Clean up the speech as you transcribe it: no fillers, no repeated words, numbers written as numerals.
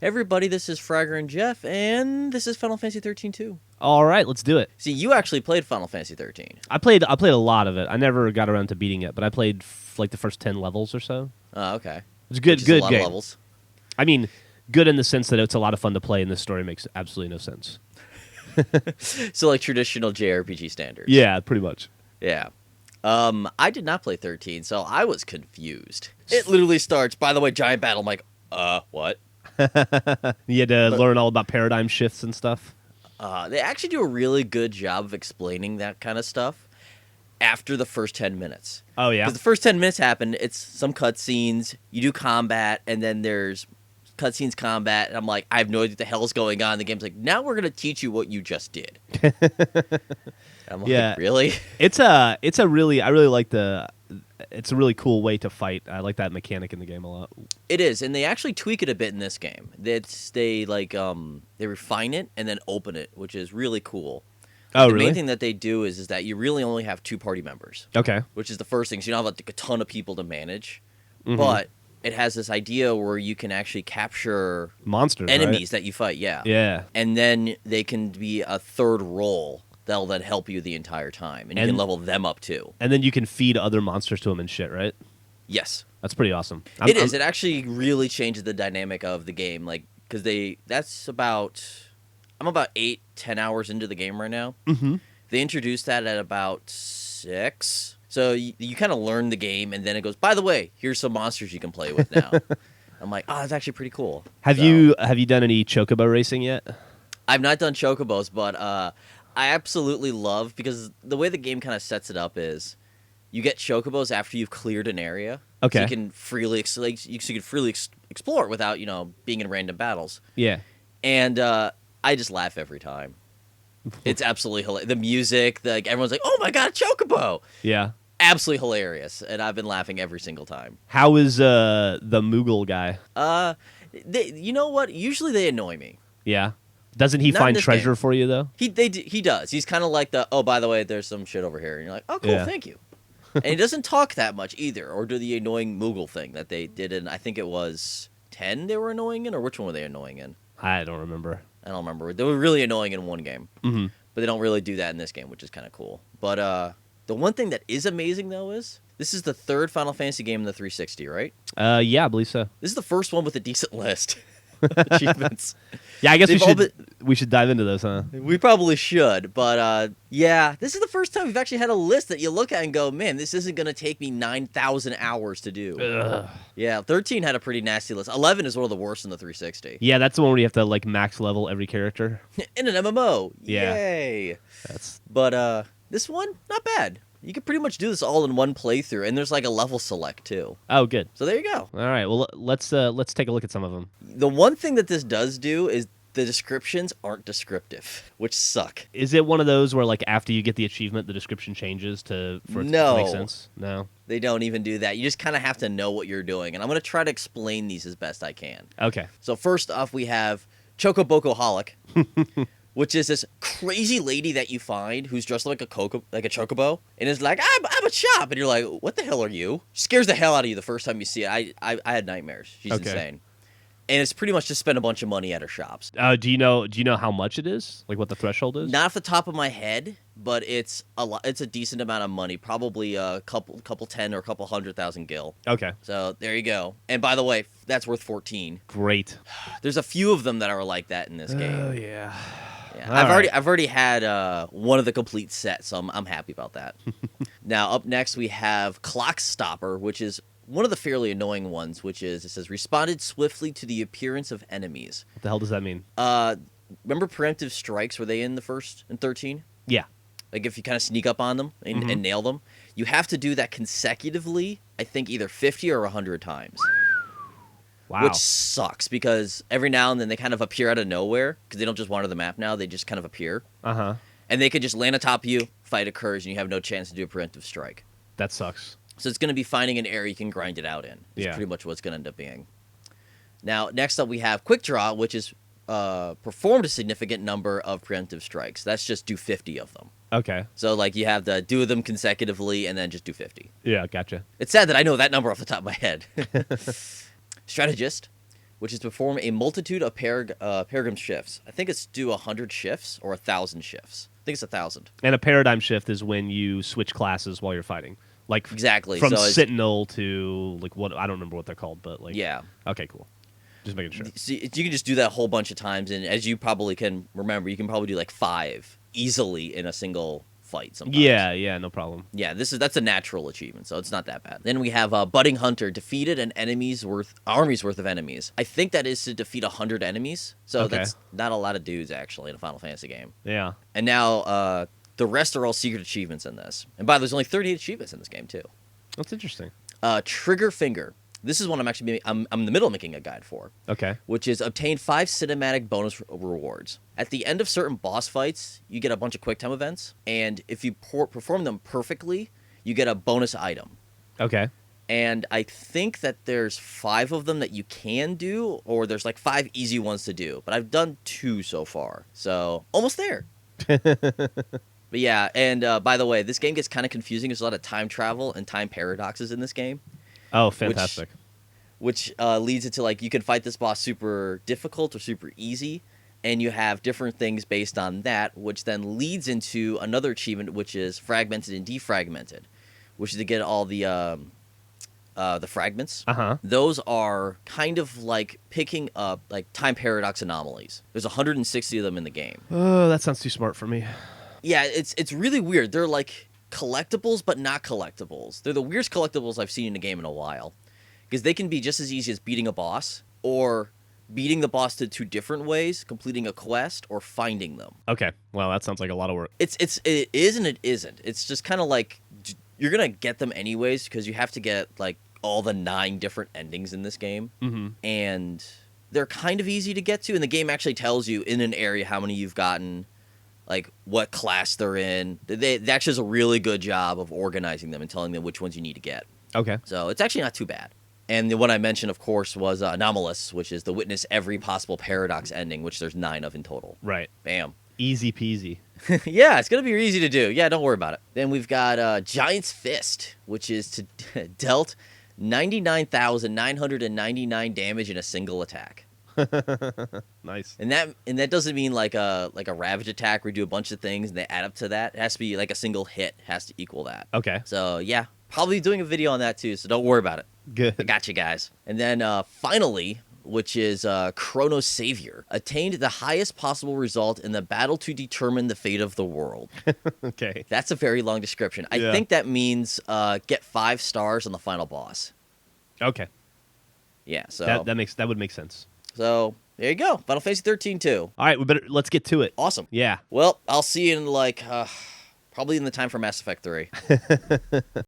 Everybody, this is Fragger and Jeff, and this is Final Fantasy 13-2. All right, let's do it. See, you actually played Final Fantasy 13. I played a lot of it. I never got around to beating it, but I played like the first 10 levels or so. Oh, okay. It's a good a lot game. of levels. I mean, good in the sense that it's a lot of fun to play, and this story makes absolutely no sense. So, like traditional JRPG standards. Yeah, pretty much. Yeah. I did not play 13, so I was confused. It literally starts, by the way, giant battle. I'm like, what? You had to learn all about paradigm shifts and stuff. They actually do a really good job of explaining that kind of stuff after the first 10 minutes. Oh, yeah? Because the first 10 minutes happen, it's some cutscenes, you do combat, and then there's cutscenes, combat, and I'm like, I have no idea what the hell's going on. The game's like, now we're going to teach you what you just did. I'm like, Yeah. really? It's a really, I really like it's a really cool way to fight. I like that mechanic in the game a lot. It is, and they actually tweak it a bit in this game. They refine it and then open it, which is really cool. Oh, the really? main thing that they do is that you really only have 2 party members. Okay. Which is the first thing. So you don't have like a ton of people to manage. Mm-hmm. But it has this idea where you can actually capture monsters, enemies that you fight, yeah. Yeah. And then they can be a third role that'll then help you the entire time. And you can level them up too. And then you can feed other monsters to them and shit, right? Yes. That's pretty awesome. It is. It actually really changes the dynamic of the game. Like, because I'm about 8-10 hours into the game right now. Mm-hmm. They introduced that at about 6. So you kind of learn the game, and then it goes, by the way, here's some monsters you can play with now. I'm like, that's actually pretty cool. Have you done any chocobo racing yet? I've not done chocobos, but I absolutely love, because the way the game kind of sets it up is you get chocobos after you've cleared an area. Okay. So you can freely explore it without, being in random battles. Yeah. And I just laugh every time. It's absolutely hilarious. The music, everyone's like, "Oh my god, chocobo!" Yeah. Absolutely hilarious, and I've been laughing every single time. How is the Moogle guy? You know what? Usually they annoy me. Yeah. Doesn't he Not find in this treasure game. for you though? He does. He's kind of like by the way, there's some shit over here, and you're like, "Oh, cool, Yeah. thank you." And he doesn't talk that much either, or do the annoying Moogle thing that they did in, I think it was 10. They were annoying in, or which one were they annoying in? I don't remember. I don't remember. They were really annoying in one game. Mm-hmm. But they don't really do that in this game, which is kind of cool. But the one thing that is amazing, though, is this is the 3rd Final Fantasy game in the 360, right? Yeah, I believe so. This is the first one with a decent list of achievements. Yeah, I guess we should dive into those, huh? We probably should, but yeah, this is the first time we've actually had a list that you look at and go, man, this isn't going to take me 9,000 hours to do. Ugh. Yeah, 13 had a pretty nasty list. 11 is one of the worst in the 360. Yeah, that's the one where you have to like max level every character. In an MMO. Yeah. Yay. That's But this one, not bad. You could pretty much do this all in one playthrough, and there's like a level select too. Oh, good. So there you go. All right, well let's take a look at some of them. The one thing that this does do is the descriptions aren't descriptive, which suck. Is it one of those where like after you get the achievement, the description changes for it to make sense? No. They don't even do that. You just kind of have to know what you're doing, and I'm going to try to explain these as best I can. Okay. So first off, we have Chocobocoholic, which is this crazy lady that you find who's dressed like a chocobo, and is like, I'm a chop, and you're like, what the hell are you? She scares the hell out of you the first time you see it. I had nightmares. She's insane. And it's pretty much just spend a bunch of money at her shops. Do you know how much it is? Like what the threshold is? Not off the top of my head, but it's a lot. It's a decent amount of money, probably a couple 10 or a couple 100,000 gil. Okay. So there you go. And by the way, that's worth 14. Great. There's a few of them that are like that in this game. Oh yeah. Yeah, I've already had one of the complete sets, so I'm happy about that. Now up next we have Clock Stopper, which is one of the fairly annoying ones, which is, it says, responded swiftly to the appearance of enemies. What the hell does that mean? Remember preemptive strikes? Were they in the first and 13? Yeah. Like if you kind of sneak up on them and nail them, you have to do that consecutively, I think either 50 or 100 times. Wow. Which sucks because every now and then they kind of appear out of nowhere because they don't just wander the map now. They just kind of appear. Uh-huh. And they could just land atop you, fight occurs, and you have no chance to do a preemptive strike. That sucks. So it's going to be finding an area you can grind it out in. It's pretty much what it's going to end up being. Now, next up we have Quick Draw, which is performed a significant number of preemptive strikes. That's just do 50 of them. Okay. So, like, you have to do them consecutively and then just do 50. Yeah, gotcha. It's sad that I know that number off the top of my head. Strategist. which is to perform a multitude of paradigm shifts. I think it's do 100 shifts or 1,000 shifts. I think it's 1,000. And a paradigm shift is when you switch classes while you're fighting. Like Exactly. from So Sentinel to like what I don't remember what they're called, but like yeah. Okay, cool. Just making sure. So you can just do that a whole bunch of times, and as you probably can remember, you can probably do like 5 easily in a single fight sometimes. Yeah, no problem. Yeah, that's a natural achievement, so it's not that bad. Then we have Budding Hunter, defeated an army's worth of enemies. I think that is to defeat 100 enemies, so Okay. that's not a lot of dudes actually in a Final Fantasy game. Yeah. And now the rest are all secret achievements in this. And by the way, there's only 38 achievements in this game too. That's interesting. Trigger Finger. This is one I'm in the middle of making a guide for. Okay. Which is obtain 5 cinematic bonus rewards. At the end of certain boss fights, you get a bunch of quick time events, and if you perform them perfectly, you get a bonus item. Okay. And I think that there's 5 of them that you can do, or there's like 5 easy ones to do. But I've done 2 so far, so almost there. But yeah, and by the way, this game gets kind of confusing. There's a lot of time travel and time paradoxes in this game. Oh, fantastic. Which leads it to, like, you can fight this boss super difficult or super easy, and you have different things based on that, which then leads into another achievement, which is Fragmented and Defragmented, which is to get all the fragments. Uh-huh. Those are kind of like picking up, like, time paradox anomalies. There's 160 of them in the game. Oh, that sounds too smart for me. Yeah, it's really weird. They're, like, collectibles, but not collectibles. They're the weirdest collectibles I've seen in a game in a while. Because they can be just as easy as beating a boss, or beating the boss to 2 different ways, completing a quest, or finding them. Okay. Well, that sounds like a lot of work. It is and it isn't. It's just kind of like, you're going to get them anyways, because you have to get, like, all the 9 different endings in this game. Mm-hmm. And they're kind of easy to get to, and the game actually tells you in an area how many you've gotten, like, what class they're in. They actually does a really good job of organizing them and telling them which ones you need to get. Okay. So it's actually not too bad. And the one I mentioned, of course, was Anomalous, which is to witness every possible paradox ending, which there's 9 of in total. Right. Bam. Easy peasy. Yeah, it's going to be easy to do. Yeah, don't worry about it. Then we've got Giant's Fist, which is to dealt 99,999 damage in a single attack. Nice. And that doesn't mean like a Ravage attack where you do a bunch of things and they add up to that. It has to be like a single hit has to equal that. Okay. So, yeah, probably doing a video on that too, so don't worry about it. Good. I got you guys. And then finally, which is Chrono Savior, attained the highest possible result in the battle to determine the fate of the world. Okay. That's a very long description. I Yeah. think that means get 5 stars on the final boss. Okay. Yeah, so That would make sense. so there you go. Final Fantasy 13-2. All right, let's get to it. Awesome. Yeah. Well, I'll see you in like probably in the time for Mass Effect 3.